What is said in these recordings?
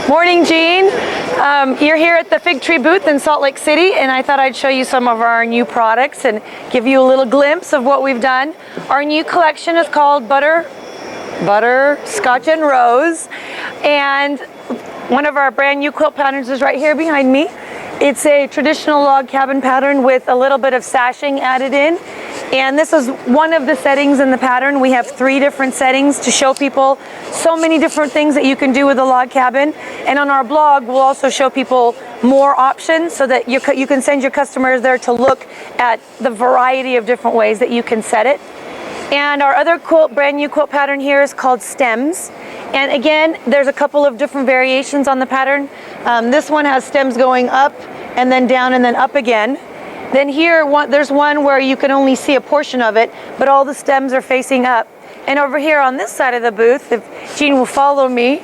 Morning, Jean. You're here at the Fig Tree booth in Salt Lake City, and I thought I'd show you some of our new products and give you a little glimpse of what we've done. Our new collection is called Butterscotch and Rose, and one of our brand new quilt patterns is right here behind me. It's a traditional log cabin pattern with a little bit of sashing added in. And this is one of the settings in the pattern. We have 3 different settings to show people so many different things that you can do with a log cabin. And on our blog, we'll also show people more options so that you can send your customers there to look at the variety of different ways that you can set it. And our other brand new quilt pattern here is called Stems. And again, there's a couple of different variations on the pattern. This one has stems going up and then down and then up again. Then here, there's one where you can only see a portion of it, but all the stems are facing up. And over here on this side of the booth, if Jean will follow me,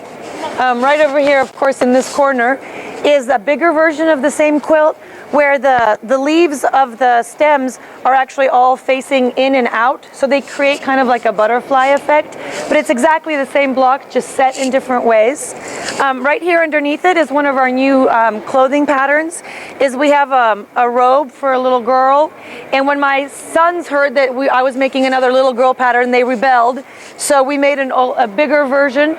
right over here, of course, in this corner, is a bigger version of the same quilt where the leaves of the stems are actually all facing in and out. So they create kind of like a butterfly effect, but it's exactly the same block, just set in different ways. Right here underneath it is one of our new clothing patterns. We have a robe for a little girl. And when my sons heard that I was making another little girl pattern, they rebelled. So we made a bigger version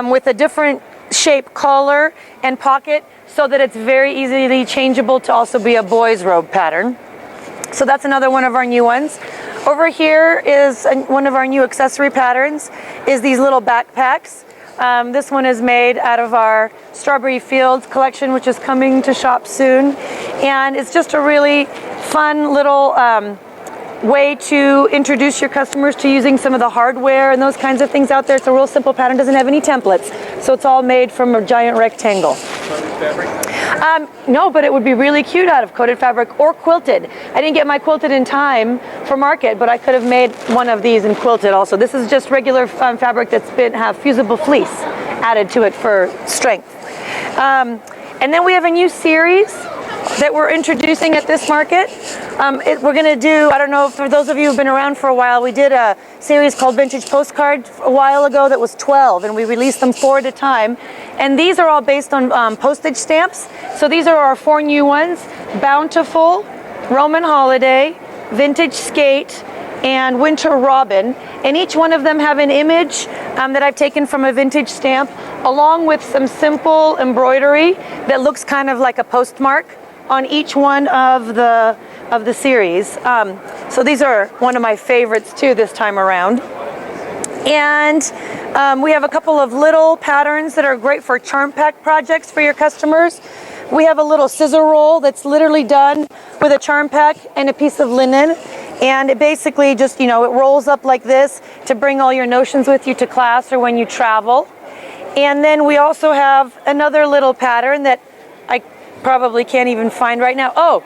with a different shape collar and pocket, so that it's very easily changeable to also be a boy's robe pattern. So that's another one of our new ones. Over here is one of our new accessory patterns, is these little backpacks. This one is made out of our Strawberry Fields collection, which is coming to shop soon. And it's just a really fun little way to introduce your customers to using some of the hardware and those kinds of things out there. It's a real simple pattern, doesn't have any templates. So it's all made from a giant rectangle. Coated fabric? No, but it would be really cute out of coated fabric or quilted. I didn't get my quilted in time for market, but I could have made one of these and quilted also. This is just regular fabric that's have fusible fleece added to it for strength. And then we have a new series that we're introducing at this market. We're going to do, I don't know, for those of you who've been around for a while, we did a series called Vintage Postcard a while ago that was 12, and we released them 4 at a time. And these are all based on postage stamps. So these are our 4 new ones: Bountiful, Roman Holiday, Vintage Skate, and Winter Robin. And each one of them have an image that I've taken from a vintage stamp, along with some simple embroidery that looks kind of like a postmark on each one of the series. So these are one of my favorites too this time around. And we have a couple of little patterns that are great for charm pack projects for your customers. We have a little scissor roll that's literally done with a charm pack and a piece of linen. And it basically just, it rolls up like this to bring all your notions with you to class or when you travel. And then we also have another little pattern that I probably can't even find right now. Oh,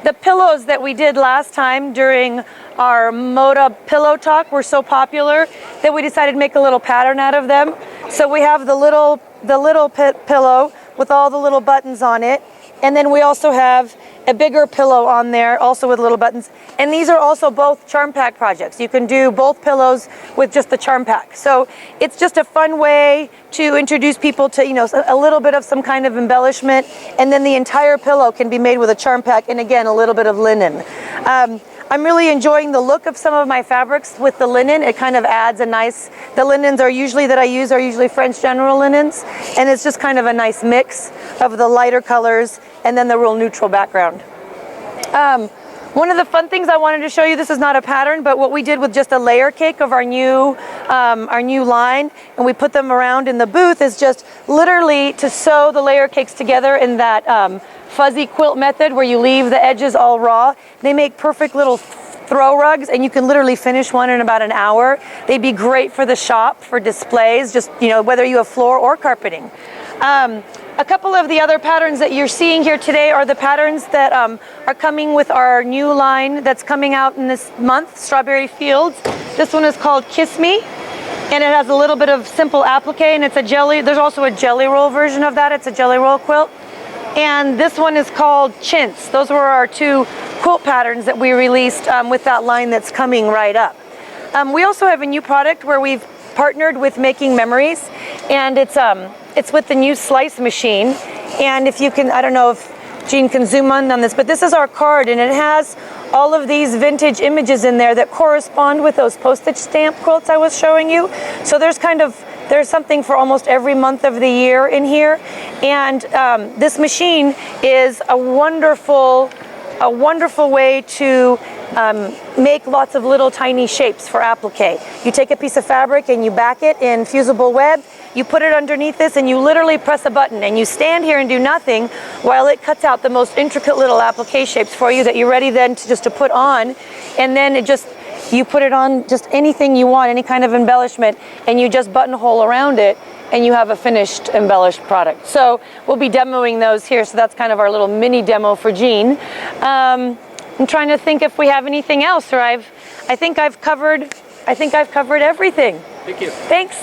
the pillows that we did last time during our Moda pillow talk were so popular that we decided to make a little pattern out of them. So we have the little pillow with all the little buttons on it. And then we also have a bigger pillow on there, also with little buttons. And these are also both charm pack projects. You can do both pillows with just the charm pack. So it's just a fun way to introduce people to, a little bit of some kind of embellishment. And then the entire pillow can be made with a charm pack and, again, a little bit of linen. I'm really enjoying the look of some of my fabrics with the linen. It kind of adds the linens that I use are usually French General linens. And it's just kind of a nice mix of the lighter colors and then the real neutral background. One of the fun things I wanted to show you, this is not a pattern, but what we did with just a layer cake of our new line, and we put them around in the booth, is just literally to sew the layer cakes together in that fuzzy quilt method where you leave the edges all raw. They make perfect little throw rugs, and you can literally finish one in about an hour. They'd be great for the shop, for displays, just, whether you have floor or carpeting. A couple of the other patterns that you're seeing here today are the patterns that are coming with our new line that's coming out in this month, Strawberry Fields. This one is called Kiss Me, and it has a little bit of simple applique, and it's a jelly. There's also a jelly roll version of that. It's a jelly roll quilt. And this one is called Chintz. Those were our 2 quilt patterns that we released with that line that's coming right up. We also have a new product where we've partnered with Making Memories, and it's it's with the new slice machine. And if you can, I don't know if Jean can zoom in on this, but this is our card, and it has all of these vintage images in there that correspond with those postage stamp quilts I was showing you. So there's something for almost every month of the year in here. And this machine is a wonderful way to make lots of little tiny shapes for applique. You take a piece of fabric and you back it in fusible web, you put it underneath this, and you literally press a button, and you stand here and do nothing while it cuts out the most intricate little applique shapes for you that you're ready then to put on. And then you put it on just anything you want, any kind of embellishment, and you just buttonhole around it, and you have a finished embellished product. So we'll be demoing those here. So that's kind of our little mini demo for Jean. I'm trying to think if we have anything else, or I think I've covered everything. Thank you. Thanks.